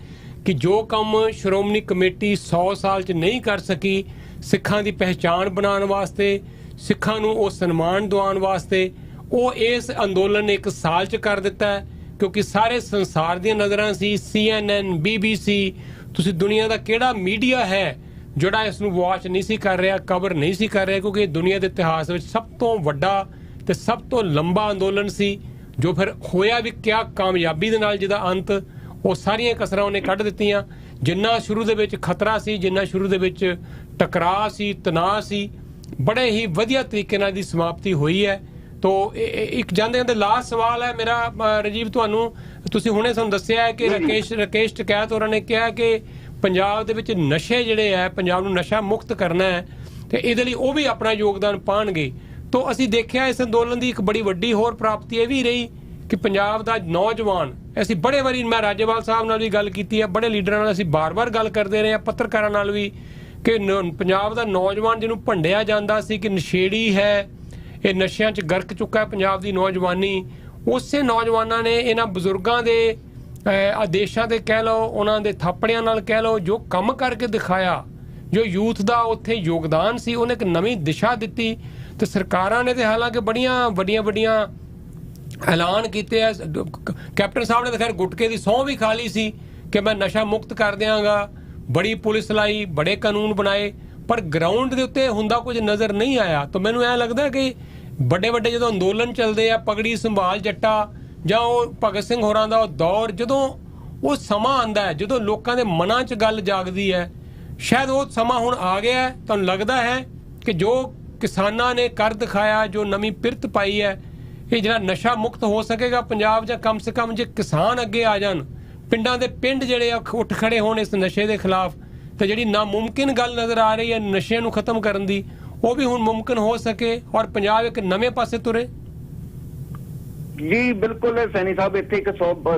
ਕਿ ਜੋ ਕੰਮ ਸ਼੍ਰੋਮਣੀ ਕਮੇਟੀ 100 ਸਾਲ 'ਚ ਨਹੀਂ ਕਰ ਸਕੀ, ਸਿੱਖਾਂ ਦੀ ਪਹਿਚਾਣ ਬਣਾਉਣ ਵਾਸਤੇ, ਸਿੱਖਾਂ ਨੂੰ ਉਹ ਸਨਮਾਨ ਦਿਵਾਉਣ ਵਾਸਤੇ, ਉਹ ਇਸ ਅੰਦੋਲਨ ਨੇ 1 ਸਾਲ 'ਚ ਕਰ ਦਿੱਤਾ ਹੈ। ਕਿਉਂਕਿ ਸਾਰੇ ਸੰਸਾਰ ਦੀਆਂ ਨਜ਼ਰਾਂ ਸੀ, CNN, BBC, ਤੁਸੀਂ ਦੁਨੀਆ ਦਾ ਕਿਹੜਾ ਮੀਡੀਆ ਹੈ ਜਿਹੜਾ ਇਸ ਨੂੰ ਵਾਚ ਨਹੀਂ ਸੀ ਕਰ ਰਿਹਾ, ਕਵਰ ਨਹੀਂ ਸੀ ਕਰ ਰਿਹਾ, ਕਿਉਂਕਿ ਦੁਨੀਆ ਦੇ ਇਤਿਹਾਸ ਵਿੱਚ ਸਭ ਤੋਂ ਵੱਡਾ ਤੇ ਸਭ ਤੋਂ ਲੰਬਾ ਅੰਦੋਲਨ ਸੀ ਜੋ ਫਿਰ ਹੋਇਆ ਵੀ ਕਿਆ ਕਾਮਯਾਬੀ ਦੇ ਨਾਲ, ਜਿਹਦਾ ਅੰਤ ਉਹ ਸਾਰੀਆਂ ਕਸਰਾਂ ਉਹਨੇ ਕੱਢ ਦਿੱਤੀਆਂ। ਜਿੰਨਾ ਸ਼ੁਰੂ ਦੇ ਵਿੱਚ ਖਤਰਾ ਸੀ, ਜਿੰਨਾ ਸ਼ੁਰੂ ਦੇ ਵਿੱਚ ਟਕਰਾਅ ਸੀ, ਤਣਾਅ ਸੀ, ਬੜੇ ਹੀ ਵਧੀਆ ਤਰੀਕੇ ਨਾਲ ਦੀ ਸਮਾਪਤੀ ਹੋਈ ਹੈ। ਤੋ ਇੱਕ ਜਾਂਦੇ ਜਾਂਦੇ ਲਾਸਟ ਸਵਾਲ ਹੈ ਮੇਰਾ ਰਾਜੀਵ ਤੁਹਾਨੂੰ, ਤੁਸੀਂ ਹੁਣੇ ਸਾਨੂੰ ਦੱਸਿਆ ਹੈ ਕਿ ਰਾਕੇਸ਼ ਟਕੈਤ ਹੋਰਾਂ ਨੇ ਕਿਹਾ ਕਿ ਪੰਜਾਬ ਦੇ ਵਿੱਚ ਨਸ਼ੇ ਜਿਹੜੇ ਹੈ, ਪੰਜਾਬ ਨੂੰ ਨਸ਼ਾ ਮੁਕਤ ਕਰਨਾ ਹੈ ਤੇ ਇਹਦੇ ਲਈ ਉਹ ਵੀ ਆਪਣਾ ਯੋਗਦਾਨ ਪਾਉਣਗੇ। ਤੋ ਅਸੀਂ ਦੇਖਿਆ ਇਸ ਅੰਦੋਲਨ ਦੀ ਇੱਕ ਬੜੀ ਵੱਡੀ ਹੋਰ ਪ੍ਰਾਪਤੀ ਇਹ ਵੀ ਰਹੀ ਕਿ ਪੰਜਾਬ ਦਾ ਨੌਜਵਾਨ, ਅਸੀਂ ਬੜੇ ਵਾਰੀ, ਮੈਂ ਰਾਜੇਵਾਲ ਸਾਹਿਬ ਨਾਲ ਵੀ ਗੱਲ ਕੀਤੀ ਹੈ, ਬੜੇ ਲੀਡਰਾਂ ਨਾਲ ਅਸੀਂ ਬਾਰ-ਬਾਰ ਗੱਲ ਕਰਦੇ ਰਹੇ ਹਾਂ, ਪੱਤਰਕਾਰਾਂ ਨਾਲ ਵੀ, ਕਿ ਪੰਜਾਬ ਦਾ ਨੌਜਵਾਨ ਜਿਹਨੂੰ ਭੰਡਿਆ ਜਾਂਦਾ ਸੀ ਕਿ ਨਸ਼ੇੜੀ ਹੈ, ਇਹ ਨਸ਼ਿਆਂ 'ਚ ਗਰਕ ਚੁੱਕਾ ਹੈ ਪੰਜਾਬ ਦੀ ਨੌਜਵਾਨੀ, ਉਸੇ ਨੌਜਵਾਨਾਂ ਨੇ ਇਹਨਾਂ ਬਜ਼ੁਰਗਾਂ ਦੇ ਆਦੇਸ਼ਾਂ ਤੇ ਕਹਿ ਲਓ, ਉਹਨਾਂ ਦੇ ਥਾਪੜਿਆਂ ਨਾਲ ਕਹਿ ਲਓ, ਜੋ ਕੰਮ ਕਰਕੇ ਦਿਖਾਇਆ, ਜੋ ਯੂਥ ਦਾ ਉੱਥੇ ਯੋਗਦਾਨ ਸੀ, ਉਹਨੇ ਇੱਕ ਨਵੀਂ ਦਿਸ਼ਾ ਦਿੱਤੀ। ਤੇ ਸਰਕਾਰਾਂ ਨੇ ਤੇ ਹਾਲਾਂਕਿ ਬੜੀਆਂ ਵੱਡੀਆਂ ਐਲਾਨ ਕੀਤੇ ਆ। ਕੈਪਟਨ ਸਾਹਿਬ ਨੇ ਤਾਂ ਖੈਰ ਗੁਟਕੇ ਦੀ ਸਹੁੰ ਵੀ ਖਾ ਲਈ ਸੀ ਕਿ ਮੈਂ ਨਸ਼ਾ ਮੁਕਤ ਕਰ ਦਿਆਂਗਾ, ਬੜੀ ਪੁਲਿਸ ਲਾਈ, ਬੜੇ ਕਾਨੂੰਨ ਬਣਾਏ, ਪਰ ਗਰਾਊਂਡ ਦੇ ਉੱਤੇ ਹੁੰਦਾ ਕੁਝ ਨਜ਼ਰ ਨਹੀਂ ਆਇਆ। ਤਾਂ ਮੈਨੂੰ ਐਂ ਲੱਗਦਾ ਕਿ ਵੱਡੇ ਜਦੋਂ ਅੰਦੋਲਨ ਚੱਲਦੇ ਆ, ਪਗੜੀ ਸੰਭਾਲ ਜੱਟਾ ਜਾਂ ਉਹ ਭਗਤ ਸਿੰਘ ਹੋਰਾਂ ਦਾ ਉਹ ਦੌਰ, ਜਦੋਂ ਉਹ ਸਮਾਂ ਆਉਂਦਾ ਹੈ, ਜਦੋਂ ਲੋਕਾਂ ਦੇ ਮਨਾਂ 'ਚ ਗੱਲ ਜਾਗਦੀ ਹੈ, ਸ਼ਾਇਦ ਉਹ ਸਮਾਂ ਹੁਣ ਆ ਗਿਆ ਹੈ। ਤੁਹਾਨੂੰ ਲੱਗਦਾ ਹੈ ਕਿ ਜੋ ਕਿਸਾਨਾਂ ਨੇ ਕਰ ਦਿਖਾਇਆ, ਜੋ ਨਵੀਂ ਪਿਰਤ ਪਾਈ ਹੈ, ਇਹ ਜਿਹੜਾ ਨਸ਼ਾ ਮੁਕਤ ਹੋ ਸਕੇਗਾ ਪੰਜਾਬ, ਜਾਂ ਕਮ ਸੇ ਕਮ ਜੇ ਕਿਸਾਨ ਅੱਗੇ ਆ ਜਾਣ, ਪਿੰਡਾਂ ਦੇ ਪਿੰਡ ਜਿਹੜੇ ਆ ਉੱਠ ਖੜੇ ਹੋਣ ਇਸ ਨਸ਼ੇ ਦੇ ਖਿਲਾਫ, ਤੇ ਜਿਹੜੀ ਨਾਮੁਮਕਿਨ ਗੱਲ ਨਜ਼ਰ ਆ ਰਹੀ ਹੈ ਨਸ਼ੇ ਨੂੰ ਖਤਮ ਕਰਨ ਦੀ, ਉਹ ਵੀ ਹੁਣ ਮੁਮਕਿਨ ਹੋ ਸਕੇ ਔਰ ਪੰਜਾਬ ਇੱਕ ਨਵੇਂ ਪਾਸੇ ਤੁਰੇ। ਜੀ ਬਿਲਕੁਲ ਸੈਣੀ ਸਾਹਿਬ, ਇੱਥੇ ਇੱਕ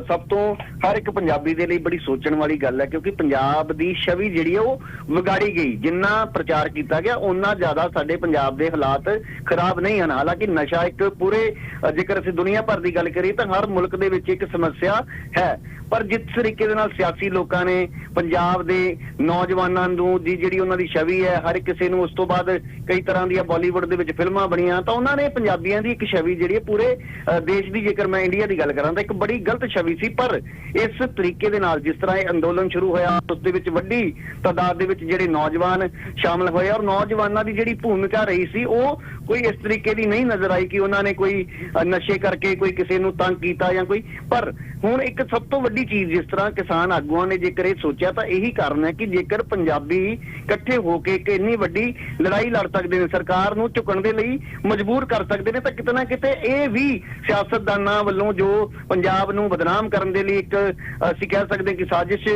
ਸਭ ਤੋਂ ਹਰ ਇੱਕ ਪੰਜਾਬੀ ਦੇ ਲਈ ਬੜੀ ਸੋਚਣ ਵਾਲੀ ਗੱਲ ਹੈ, ਕਿਉਂਕਿ ਪੰਜਾਬ ਦੀ ਛਵੀ ਜਿਹੜੀ ਹੈ ਉਹ ਵਿਗਾੜੀ ਗਈ। ਜਿੰਨਾ ਪ੍ਰਚਾਰ ਕੀਤਾ ਗਿਆ ਉਹਨਾਂ ਜ਼ਿਆਦਾ ਸਾਡੇ ਪੰਜਾਬ ਦੇ ਹਾਲਾਤ ਖਰਾਬ ਨਹੀਂ ਹਨ। ਹਾਲਾਂਕਿ ਨਸ਼ਾ ਇੱਕ ਪੂਰੇ, ਜੇਕਰ ਅਸੀਂ ਦੁਨੀਆ ਭਰ ਦੀ ਗੱਲ ਕਰੀਏ ਤਾਂ ਹਰ ਮੁਲਕ ਦੇ ਵਿੱਚ ਇੱਕ ਸਮੱਸਿਆ ਹੈ, ਪਰ ਜਿਸ ਤਰੀਕੇ ਦੇ ਨਾਲ ਸਿਆਸੀ ਲੋਕਾਂ ਨੇ ਪੰਜਾਬ ਦੇ ਨੌਜਵਾਨਾਂ ਨੂੰ ਦੀ ਜਿਹੜੀ ਉਹਨਾਂ ਦੀ ਛਵੀ ਹੈ, ਹਰ ਕਿਸੇ ਨੂੰ, ਉਸ ਤੋਂ ਬਾਅਦ ਕਈ ਤਰ੍ਹਾਂ ਦੀਆਂ ਬਾਲੀਵੁੱਡ ਦੇ ਵਿੱਚ ਫਿਲਮਾਂ ਬਣੀਆਂ, ਤਾਂ ਉਹਨਾਂ ਨੇ ਪੰਜਾਬੀਆਂ ਦੀ ਇੱਕ ਛਵੀ ਜਿਹੜੀ ਹੈ ਪੂਰੇ ਦੇਸ਼ ਦੀ, ਜੇਕਰ ਮੈਂ ਇੰਡੀਆ ਦੀ ਗੱਲ ਕਰਾਂ ਤਾਂ ਇੱਕ ਬੜੀ ਗਲਤ ਛਵੀ ਸੀ। ਪਰ ਇਸ ਤਰੀਕੇ ਦੇ ਨਾਲ ਜਿਸ ਤਰ੍ਹਾਂ ਇਹ ਅੰਦੋਲਨ ਸ਼ੁਰੂ ਹੋਇਆ, ਉਸ ਦੇ ਵਿੱਚ ਵੱਡੀ ਤਾਦਾਦ ਦੇ ਵਿੱਚ ਜਿਹੜੇ ਨੌਜਵਾਨ ਸ਼ਾਮਲ ਹੋਏ, ਔਰ ਨੌਜਵਾਨਾਂ ਦੀ ਜਿਹੜੀ ਭੂਮਿਕਾ ਰਹੀ ਸੀ ਉਹ ਕੋਈ ਇਸ ਤਰੀਕੇ ਦੀ ਨਹੀਂ ਨਜ਼ਰ ਆਈ ਕਿ ਉਹਨਾਂ ਨੇ ਕੋਈ ਨਸ਼ੇ ਕਰਕੇ ਕੋਈ ਕਿਸੇ ਨੂੰ ਤੰਗ ਕੀਤਾ ਜਾਂ ਕੋਈ। ਪਰ ਹੁਣ ਇੱਕ ਸਭ ਤੋਂ ਵੱਡੀ ਚੀਜ਼, ਜਿਸ ਤਰ੍ਹਾਂ ਕਿਸਾਨ ਆਗੂਆਂ ਨੇ ਜੇਕਰ ਇਹ ਸੋਚਿਆ, ਤਾਂ ਇਹੀ ਕਾਰਨ ਹੈ ਕਿ ਜੇਕਰ ਪੰਜਾਬੀ ਇਕੱਠੇ ਹੋ ਕੇ ਇੱਕ ਇੰਨੀ ਵੱਡੀ ਲੜਾਈ ਲੜ ਸਕਦੇ ਨੇ, ਸਰਕਾਰ ਨੂੰ ਝੁਕਣ ਦੇ ਲਈ ਮਜਬੂਰ ਕਰ ਸਕਦੇ ਨੇ, ਤਾਂ ਕਿਤੇ ਨਾ ਕਿਤੇ ਇਹ ਵੀ ਸਿਆਸਤਦਾਨਾਂ ਵੱਲੋਂ ਜੋ ਪੰਜਾਬ ਨੂੰ ਬਦਨਾਮ ਕਰਨ ਦੇ ਲਈ ਇੱਕ ਅਸੀਂ ਕਹਿ ਸਕਦੇ ਕਿ ਸਾਜ਼ਿਸ਼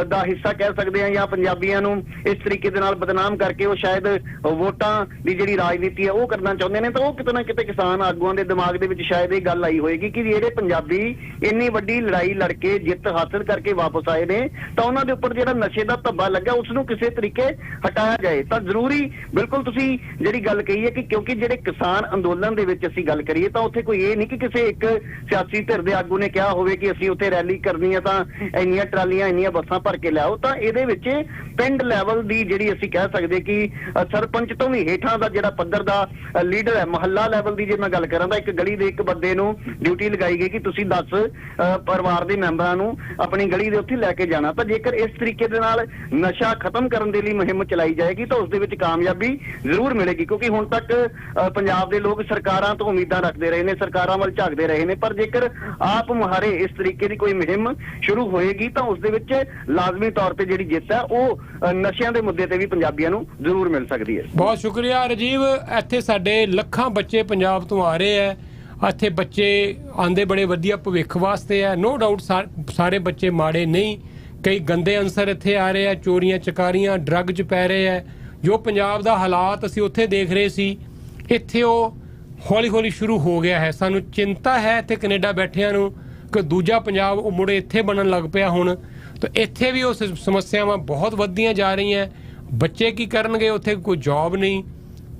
ਦਾ ਹਿੱਸਾ ਕਹਿ ਸਕਦੇ ਹਾਂ, ਜਾਂ ਪੰਜਾਬੀਆਂ ਨੂੰ ਇਸ ਤਰੀਕੇ ਦੇ ਨਾਲ ਬਦਨਾਮ ਕਰਕੇ ਉਹ ਸ਼ਾਇਦ ਵੋਟਾਂ ਦੀ ਜਿਹੜੀ ਰਾਜਨੀਤੀ ਹੈ ਉਹ ਕਰਨਾ ਚਾਹੁੰਦੇ ਨੇ, ਤਾਂ ਉਹ ਕਿਤੇ ਨਾ ਕਿਤੇ ਕਿਸਾਨ ਆਗੂਆਂ ਦੇ ਦਿਮਾਗ ਦੇ ਵਿੱਚ ਸ਼ਾਇਦ ਇਹ ਗੱਲ ਆਈ ਹੋਏਗੀ ਕਿ ਜਿਹੜੇ ਪੰਜਾਬੀ ਇੰਨੀ ਵੱਡੀ ਲੜਾਈ ਲੜ ਕੇ ਜਿੱਤ ਹਾਸਲ ਕਰਕੇ ਵਾਪਸ ਆਏ ਨੇ, ਤਾਂ ਉਹਨਾਂ ਦੇ ਉੱਪਰ ਜਿਹੜਾ ਨਸ਼ੇ ਦਾ ਧੱਬਾ ਲੱਗਾ ਉਸ ਨੂੰ ਕਿਸੇ ਤਰੀਕੇ ਹਟਾਇਆ ਜਾਏ। ਤਾਂ ਜ਼ਰੂਰੀ, ਬਿਲਕੁਲ ਤੁਸੀਂ ਜਿਹੜੀ ਗੱਲ ਕਹੀ ਹੈ ਕਿ ਕਿਉਂਕਿ ਜਿਹੜੇ ਕਿਸਾਨ ਅੰਦੋਲਨ ਦੇ ਵਿੱਚ ਅਸੀਂ ਗੱਲ ਕਰੀਏ ਤਾਂ ਉੱਥੇ ਕੋਈ ਇਹ ਨਹੀਂ ਕਿ ਕਿਸੇ ਇੱਕ ਸਿਆਸੀ ਧਿਰ ਦੇ ਆਗੂ ਨੇ ਕਿਹਾ ਹੋਵੇ ਕਿ ਅਸੀਂ ਉੱਥੇ ਰੈਲੀ ਕਰਨੀ ਹੈ ਤਾਂ ਇੰਨੀਆਂ ਟਰਾਲੀਆਂ ਇੰਨੀਆਂ ਬੱਸਾਂ ਭਰ ਕੇ ਲਿਆਓ। ਤਾਂ ਇਹਦੇ ਵਿੱਚ ਪਿੰਡ ਲੈਵਲ ਦੀ ਜਿਹੜੀ ਅਸੀਂ ਕਹਿ ਸਕਦੇ ਕਿ ਸਰਪੰਚ ਤੋਂ ਵੀ ਹੇਠਾਂ ਦਾ ਜਿਹੜਾ ਪੱਧਰ ਦਾ ਲੀਡਰ ਹੈ, ਮਹੱਲਾ ਲੈਵਲ ਦੀ ਜੇ ਮੈਂ ਗੱਲ ਕਰਾਂ ਤਾਂ ਇੱਕ ਗਲੀ ਦੇ ਇੱਕ ਬੰਦੇ ਨੂੰ ਡਿਊਟੀ ਲਗਾਈ ਗਈ ਕਿ ਤੁਸੀਂ 10 ਪਰਿਵਾਰ ਦੇ ਮੈਂਬਰਾਂ ਨੂੰ ਆਪਣੀ ਗਲੀ ਦੇ ਉੱਥੇ ਲੈ ਕੇ ਜਾਣਾ। ਤਾਂ ਜੇਕਰ ਇਸ ਤਰੀਕੇ ਦੇ ਨਾਲ ਨਸ਼ਾ ਖਤਮ ਕਰਨ ਦੇ ਲਈ ਮੁਹਿੰਮ ਚਲਾਈ ਜਾਏਗੀ ਤਾਂ ਉਸ ਦੇ ਵਿੱਚ ਕਾਮਯਾਬੀ ਜ਼ਰੂਰ ਮਿਲੇਗੀ, ਕਿਉਂਕਿ ਹੁਣ ਤੱਕ ਪੰਜਾਬ ਦੇ ਲੋਕ ਸਰਕਾਰਾਂ ਤੋਂ ਉਮੀਦਾਂ ਰੱਖਦੇ ਰਹੇ ਨੇ, ਸਰਕਾਰਾਂ ਵੱਲ ਝਾਕਦੇ ਰਹੇ ਨੇ, ਪਰ ਜੇਕਰ ਆਪ ਮੁਹਾਰੇ ਇਸ ਤਰੀਕੇ ਦੀ ਕੋਈ ਮੁਹਿੰਮ ਸ਼ੁਰੂ ਹੋਏਗੀ ਤਾਂ ਉਸ ਦੇ ਵਿੱਚ ਲਾਜ਼ਮੀ ਤੌਰ ਤੇ ਜਿਹੜੀ ਜਿੱਤ ਹੈ ਉਹ ਨਸ਼ਿਆਂ ਦੇ ਮੁੱਦੇ ਤੇ ਵੀ ਪੰਜਾਬੀਆਂ ਨੂੰ ਜ਼ਰੂਰ ਮਿਲ ਸਕਦੀ ਹੈ। ਬਹੁਤ ਸ਼ੁਕਰੀਆ ਰਾਜੀਵ। ਇੱਥੇ ਸਾਡੇ ਲੱਖਾਂ ਬੱਚੇ ਪੰਜਾਬ ਤੋਂ ਆ ਰਹੇ ਹੈ, ਇੱਥੇ ਬੱਚੇ ਆਂਦੇ ਬੜੇ ਵਧੀਆ ਭਵਿੱਖ ਵਾਸਤੇ ਹੈ, ਨੋ ਡਾਊਟ ਸਾਰੇ ਬੱਚੇ ਮਾੜੇ ਨਹੀਂ, ਕਈ ਗੰਦੇ ਅਨਸਰ ਇੱਥੇ ਆ ਰਹੇ ਆ, ਚੋਰੀਆਂ ਚਕਾਰੀਆਂ ਡਰੱਗ 'ਚ ਪੈ ਰਹੇ ਹੈ। ਜੋ ਪੰਜਾਬ ਦਾ ਹਾਲਾਤ ਅਸੀਂ ਉੱਥੇ ਦੇਖ ਰਹੇ ਸੀ, ਇੱਥੇ ਉਹ ਹੌਲੀ ਹੌਲੀ ਸ਼ੁਰੂ ਹੋ ਗਿਆ ਹੈ। ਸਾਨੂੰ ਚਿੰਤਾ ਹੈ ਇੱਥੇ ਕੈਨੇਡਾ ਬੈਠਿਆਂ ਨੂੰ ਕਿ ਦੂਜਾ ਪੰਜਾਬ ਉਹ ਮੁੜੇ ਇੱਥੇ ਬਣਨ ਲੱਗ ਪਿਆ ਹੁਣ, ਤਾਂ ਇੱਥੇ ਵੀ ਉਹ ਸਮੱਸਿਆਵਾਂ ਬਹੁਤ ਵੱਧਦੀਆਂ ਜਾ ਰਹੀਆਂ। ਬੱਚੇ ਕੀ ਕਰਨਗੇ, ਉੱਥੇ ਕੋਈ ਜੌਬ ਨਹੀਂ,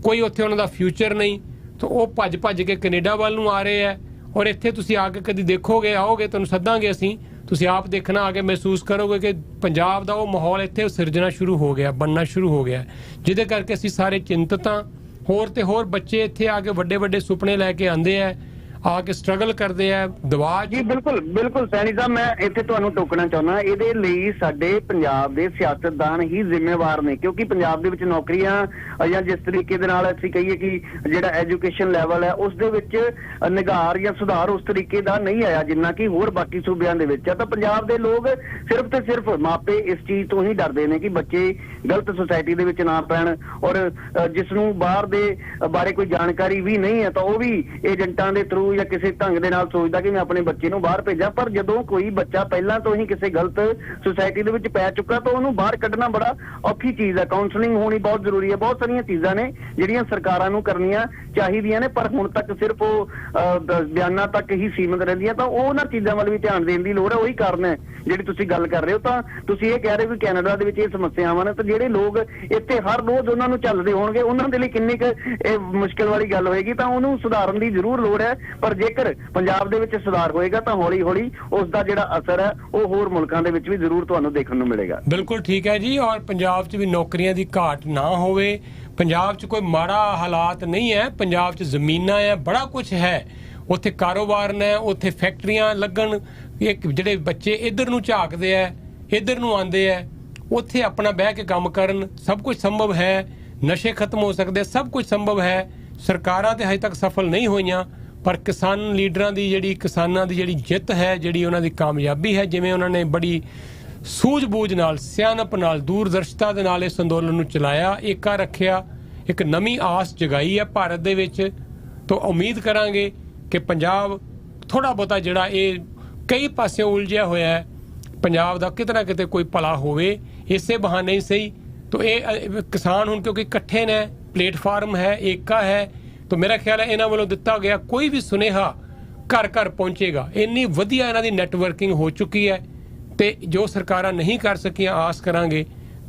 ਕੋਈ ਉੱਥੇ ਉਹਨਾਂ ਦਾ ਫਿਊਚਰ ਨਹੀਂ, ਤਾਂ ਉਹ ਭੱਜ ਭੱਜ ਕੇ ਕੈਨੇਡਾ ਵੱਲ ਨੂੰ ਆ ਰਹੇ ਹੈ। ਔਰ ਇੱਥੇ ਤੁਸੀਂ ਆ ਕੇ ਕਦੀ ਦੇਖੋਗੇ, ਆਓਗੇ ਤੁਹਾਨੂੰ ਸੱਦਾਂਗੇ ਅਸੀਂ, ਤੁਸੀਂ ਆਪ ਦੇਖਣਾ, ਆ ਕੇ ਮਹਿਸੂਸ ਕਰੋਗੇ ਕਿ ਪੰਜਾਬ ਦਾ ਉਹ ਮਾਹੌਲ ਇੱਥੇ ਸਿਰਜਣਾ ਸ਼ੁਰੂ ਹੋ ਗਿਆ, ਬਣਨਾ ਸ਼ੁਰੂ ਹੋ ਗਿਆ, ਜਿਹਦੇ ਕਰਕੇ ਅਸੀਂ ਸਾਰੇ ਚਿੰਤਤ ਹਾਂ। ਹੋਰ ਤੇ ਹੋਰ ਬੱਚੇ ਇੱਥੇ ਆ ਕੇ ਵੱਡੇ ਵੱਡੇ ਸੁਪਨੇ ਲੈ ਕੇ ਆਉਂਦੇ ਆ, ਆ ਕੇ ਸਟਰਗਲ ਕਰਦੇ ਆ, ਦਵਾ ਜੀ ਬਿਲਕੁਲ ਬਿਲਕੁਲ ਸੈਣੀ ਸਾਹਿਬ, ਮੈਂ ਇੱਥੇ ਤੁਹਾਨੂੰ ਟੋਕਣਾ ਚਾਹੁੰਦਾ, ਇਹਦੇ ਲਈ ਸਾਡੇ ਪੰਜਾਬ ਦੇ ਸਿਆਸਤਦਾਨ ਹੀ ਜ਼ਿੰਮੇਵਾਰ ਨੇ, ਕਿਉਂਕਿ ਪੰਜਾਬ ਦੇ ਵਿੱਚ ਨੌਕਰੀਆਂ ਜਾਂ ਜਿਸ ਤਰੀਕੇ ਦੇ ਨਾਲ ਅਸੀਂ ਕਹੀਏ ਕਿ ਜਿਹੜਾ ਐਜੂਕੇਸ਼ਨ ਲੈਵਲ ਹੈ ਉਸ ਦੇ ਵਿੱਚ ਨਿਗਾਰ ਜਾਂ ਸੁਧਾਰ ਉਸ ਤਰੀਕੇ ਦਾ ਨਹੀਂ ਆਇਆ ਜਿੰਨਾ ਕਿ ਹੋਰ ਬਾਕੀ ਸੂਬਿਆਂ ਦੇ ਵਿੱਚ ਆ। ਤਾਂ ਪੰਜਾਬ ਦੇ ਲੋਕ ਸਿਰਫ ਤੇ ਸਿਰਫ ਮਾਪੇ ਇਸ ਚੀਜ਼ ਤੋਂ ਹੀ ਡਰਦੇ ਨੇ ਕਿ ਬੱਚੇ ਗਲਤ ਸੁਸਾਇਟੀ ਦੇ ਵਿੱਚ ਨਾ ਪੈਣ, ਔਰ ਜਿਸ ਨੂੰ ਬਾਹਰ ਦੇ ਬਾਰੇ ਕੋਈ ਜਾਣਕਾਰੀ ਵੀ ਨਹੀਂ ਹੈ ਤਾਂ ਉਹ ਵੀ ਏਜੰਟਾਂ ਦੇ ਥਰੂ ਜਾਂ ਕਿਸੇ ਢੰਗ ਦੇ ਨਾਲ ਸੋਚਦਾ ਕਿ ਮੈਂ ਆਪਣੇ ਬੱਚੇ ਨੂੰ ਬਾਹਰ ਭੇਜਾਂ। ਪਰ ਜਦੋਂ ਕੋਈ ਬੱਚਾ ਪਹਿਲਾਂ ਤੋਂ ਹੀ ਕਿਸੇ ਗਲਤ ਸੁਸਾਇਟੀ ਦੇ ਵਿੱਚ ਪੈ ਚੁੱਕਾ ਤਾਂ ਉਹਨੂੰ ਬਾਹਰ ਕੱਢਣਾ ਬੜਾ ਔਖੀ ਚੀਜ਼ ਹੈ। ਕਾਉਂਸਲਿੰਗ ਹੋਣੀ ਬਹੁਤ ਜ਼ਰੂਰੀ ਹੈ। ਬਹੁਤ ਸਾਰੀਆਂ ਚੀਜ਼ਾਂ ਨੇ ਜਿਹੜੀਆਂ ਸਰਕਾਰਾਂ ਨੂੰ ਕਰਨੀਆਂ ਚਾਹੀਦੀਆਂ ਨੇ, ਪਰ ਹੁਣ ਤੱਕ ਸਿਰਫ ਉਹ ਬਿਆਨਾਂ ਤੱਕ ਹੀ ਸੀਮਿਤ ਰਹਿੰਦੀਆਂ, ਤਾਂ ਉਹਨਾਂ ਚੀਜ਼ਾਂ ਵੱਲ ਵੀ ਧਿਆਨ ਦੇਣ ਦੀ ਲੋੜ ਹੈ। ਉਹੀ ਕਾਰਨ ਹੈ ਜਿਹੜੀ ਤੁਸੀਂ ਗੱਲ ਕਰ ਰਹੇ ਹੋ। ਤਾਂ ਤੁਸੀਂ ਇਹ ਕਹਿ ਰਹੇ ਹੋ ਕਿ ਕੈਨੇਡਾ ਦੇ ਵਿੱਚ ਇਹ ਸਮੱਸਿਆਵਾਂ ਨੇ, ਤਾਂ ਜਿਹੜੇ ਲੋਕ ਇੱਥੇ ਹਰ ਰੋਜ਼ ਉਹਨਾਂ ਨੂੰ ਚੱਲਦੇ ਹੋਣਗੇ ਉਹਨਾਂ ਦੇ ਲਈ ਕਿੰਨੀ ਕੁ ਇਹ ਮੁਸ਼ਕਿਲ ਵਾਲੀ ਗੱਲ ਹੋਏਗੀ। ਤਾਂ ਉਹਨੂੰ ਸੁਧਾਰਨ ਦੀ ਜ਼ਰੂਰ ਲੋੜ ਹੈ, ਪਰ ਜੇਕਰ ਪੰਜਾਬ ਦੇ ਵਿੱਚ ਸੁਧਾਰ ਹੋਏਗਾ ਤਾਂ ਹੌਲੀ ਹੌਲੀ ਉਸ ਦਾ ਜਿਹੜਾ ਅਸਰ ਹੈ ਉਹ ਹੋਰ ਮੁਲਕਾਂ ਦੇ ਵਿੱਚ ਵੀ ਜ਼ਰੂਰ ਤੁਹਾਨੂੰ ਦੇਖਣ ਨੂੰ ਮਿਲੇਗਾ। ਬਿਲਕੁਲ ਠੀਕ ਹੈ ਜੀ। ਔਰ ਪੰਜਾਬ 'ਚ ਵੀ ਨੌਕਰੀਆਂ ਦੀ ਘਾਟ ਨਾ ਹੋਵੇ, ਪੰਜਾਬ 'ਚ ਕੋਈ ਮਾੜਾ ਹਾਲਾਤ ਨਹੀਂ ਹੈ, ਪੰਜਾਬ 'ਚ ਜ਼ਮੀਨਾਂ ਹੈ, ਬੜਾ ਕੁਝ ਹੈ, ਉੱਥੇ ਕਾਰੋਬਾਰ ਨੇ, ਉੱਥੇ ਫੈਕਟਰੀਆਂ ਲੱਗਣ, ਜਿਹੜੇ ਬੱਚੇ ਇੱਧਰ ਨੂੰ ਝਾਕਦੇ ਹੈ, ਇੱਧਰ ਨੂੰ ਆਉਂਦੇ ਹੈ, ਉੱਥੇ ਆਪਣਾ ਬਹਿ ਕੇ ਕੰਮ ਕਰਨ, ਸਭ ਕੁਝ ਸੰਭਵ ਹੈ। ਨਸ਼ੇ ਖਤਮ ਹੋ ਸਕਦੇ, ਸਭ ਕੁਝ ਸੰਭਵ ਹੈ। ਸਰਕਾਰਾਂ ਤੇ ਹਜੇ ਤੱਕ ਸਫਲ ਨਹੀਂ ਹੋਈਆਂ, ਪਰ ਕਿਸਾਨ ਲੀਡਰਾਂ ਦੀ ਜਿਹੜੀ ਕਿਸਾਨਾਂ ਦੀ ਜਿਹੜੀ ਜਿੱਤ ਹੈ, ਜਿਹੜੀ ਉਹਨਾਂ ਦੀ ਕਾਮਯਾਬੀ ਹੈ, ਜਿਵੇਂ ਉਹਨਾਂ ਨੇ ਬੜੀ ਸੂਝ-ਬੂਝ ਨਾਲ, ਸਿਆਣਪ ਨਾਲ, ਦੂਰਦਰਸ਼ਤਾ ਦੇ ਨਾਲ ਇਸ ਅੰਦੋਲਨ ਨੂੰ ਚਲਾਇਆ, ਏਕਾ ਰੱਖਿਆ, ਇੱਕ ਨਵੀਂ ਆਸ ਜਗਾਈ ਹੈ ਭਾਰਤ ਦੇ ਵਿੱਚ। ਤਾਂ ਉਮੀਦ ਕਰਾਂਗੇ ਕਿ ਪੰਜਾਬ ਥੋੜਾ ਬਹੁਤਾ ਜਿਹੜਾ ਇਹ ਕਈ ਪਾਸੇ ਉਲਝਿਆ ਹੋਇਆ ਹੈ, ਪੰਜਾਬ ਦਾ ਕਿਤੇ ਨਾ ਕਿਤੇ ਕੋਈ ਭਲਾ ਹੋਵੇ, ਇਸੇ ਬਹਾਨੇ ਹੀ ਸਹੀ। तो ये किसान हुण क्योंकि इकट्ठे ने, प्लेटफार्म है, एकता है, तो मेरा ख्याल है इन्हां वालों दिता गया कोई भी सुनेहा घर घर पहुंचेगा। इन्नी वधिया इन्हां दी नैटवर्किंग हो चुकी है, तो जो सरकारां नहीं कर सकियां आस करांगे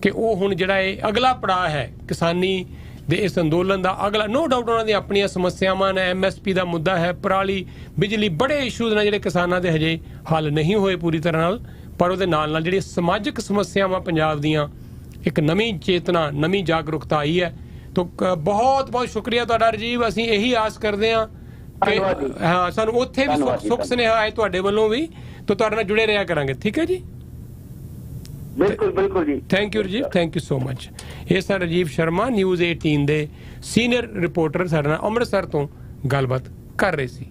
कि वो हुण जिहड़ा ये अगला पड़ाव है किसानी दे इस अंदोलन का अगला, नो डाउट उन्हां दी अपनियां समस्यावां ने, MSP का मुद्दा है, पराली, बिजली, बड़े इशूज ने जिहड़े किसानां दे हजे हल नहीं होए पूरी तरह नाल, पर उहदे नाल नाल जिहड़ी समाजिक समस्यावां पंजाब दीयां एक नवी चेतना, नवी जागरूकता आई है। तो बहुत बहुत शुक्रिया तुहाडा राजीव, असीं यही आस करते हैं कि हाँ सानूं उत्थे भी सुख सुनेहा आए तुहाडे वल्लों भी, तो तुहाडे नाल जुड़े रहा करांगे। ठीक है जी, बिल्कुल बिल्कुल जी, thank you Rajiv, thank you so much. ये सर राजीव शर्मा न्यूज़ 18 दे सीनियर रिपोर्टर साडे नाल अमृतसर तो गलबात कर रहे सी।